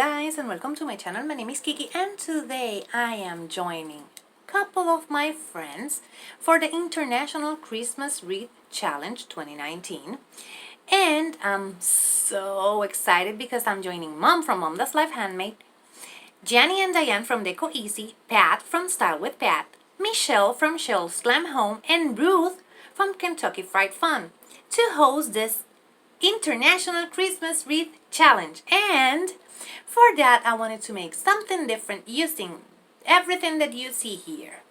guys, and welcome to my channel. My name is Kiki, and today I am joining a couple of my friends for the International Christmas Wreath Challenge 2019. And I'm so excited because I'm joining Mom from MomDas Life Handmade, Janny and Dyanne from Deco Easy, Pat from Style with Pat, Michelle from Chelle's Glam Home, and Ruth from Kentucky Frey'd Fun to host this International Christmas Wreath Challenge. And for that I wanted to make something different using everything that you see here.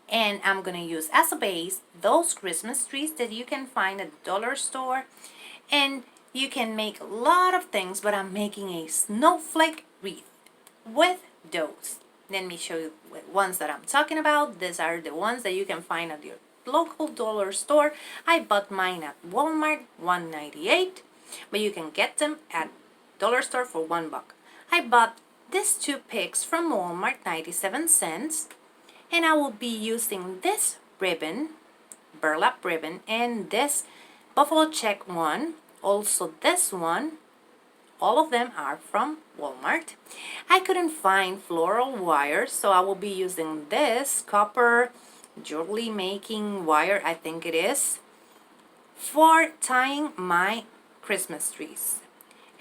And I'm gonna use as a base those Christmas trees that you can find at the dollar store, and you can make a lot of things, but I'm making a snowflake wreath with those. Let me show you the ones that I'm talking about. These are the ones that you can find at your local dollar store. I bought mine at Walmart, $1.98, but you can get them at dollar store for $1. I bought these two picks from Walmart, 97 cents, and I will be using this ribbon, burlap ribbon, and this buffalo check one, also this one. All of them are from Walmart. I couldn't find floral wire, so I will be using this copper jewelry making wire, I think it is, for tying my Christmas trees.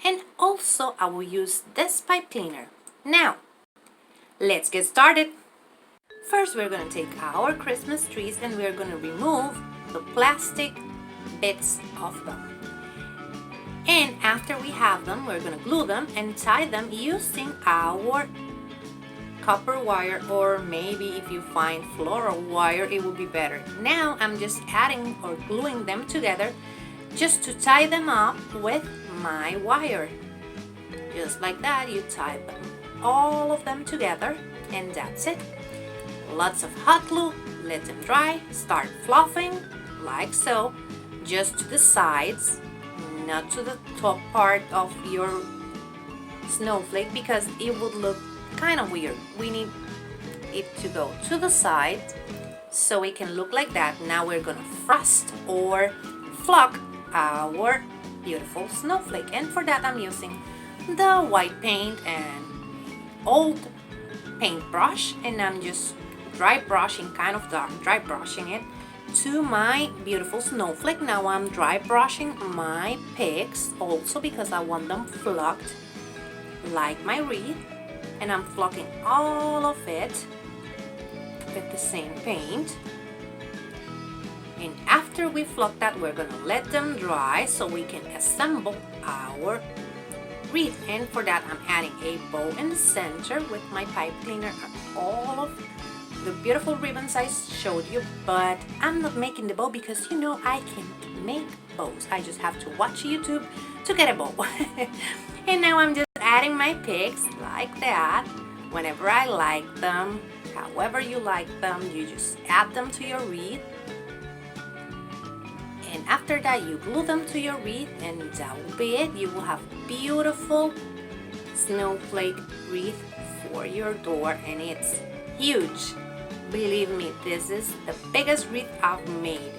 And also I will use this pipe cleaner. Now let's get started. First we're going to take our Christmas trees and we're going to remove the plastic bits of them. And after we have them, we're going to glue them and tie them using our copper wire, or maybe if you find floral wire it will be better. Now I'm just adding or gluing them together just to tie them up with my wire. Just like that, you tie them, all of them together, and that's it. Lots of hot glue, let them dry, start fluffing like so, just to the sides, not to the top part of your snowflake because it would look kind of weird. We need it to go to the side so it can look like that. Now we're gonna frost or flock our beautiful snowflake, and for that I'm using the white paint and old paintbrush, and I'm just dry brushing, kind of dry brushing it to my beautiful snowflake. Now I'm dry brushing my picks also because I want them flocked like my wreath, and I'm flocking all of it with the same paint. And after we flock that, we're gonna let them dry so we can assemble our wreath. And for that I'm adding a bow in the center with my pipe cleaner and all of the beautiful ribbons I showed you, but I'm not making the bow because you know I can't make bows. I just have to watch YouTube to get a bow. And now I'm just adding my picks like that whenever I like them. However you like them, you just add them to your wreath, and after that you glue them to your wreath, and that will be it. You will have beautiful snowflake wreath for your door, and it's huge. Believe me, this is the biggest wreath I've made.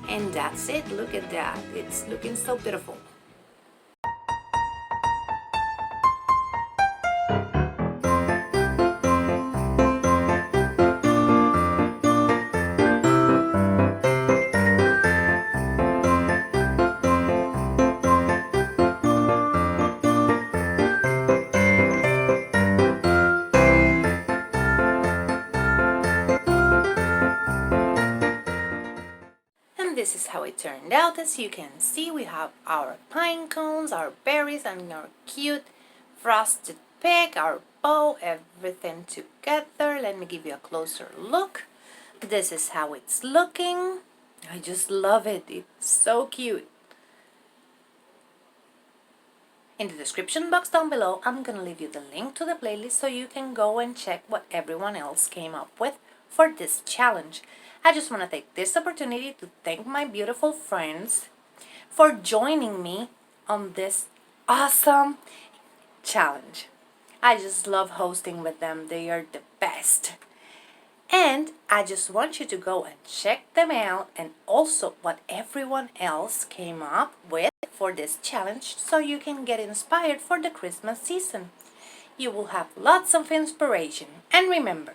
And that's it. Look at that. It's looking so beautiful. This is how it turned out. As you can see, we have our pine cones, our berries, and our cute frosted pick, our bow, everything together. Let me give you a closer look. This is how it's looking. I just love it. It's so cute. In the description box down below, I'm gonna leave you the link to the playlist so you can go and check what everyone else came up with for this challenge. I just want to take this opportunity to thank my beautiful friends for joining me on this awesome challenge. I just love hosting with them. They are the best. And I just want you to go and check them out, and also what everyone else came up with for this challenge, so you can get inspired for the Christmas season. You will have lots of inspiration. And remember,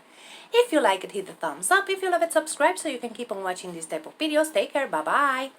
if you like it, hit the thumbs up. If you love it, subscribe so you can keep on watching these type of videos. Take care. Bye-bye.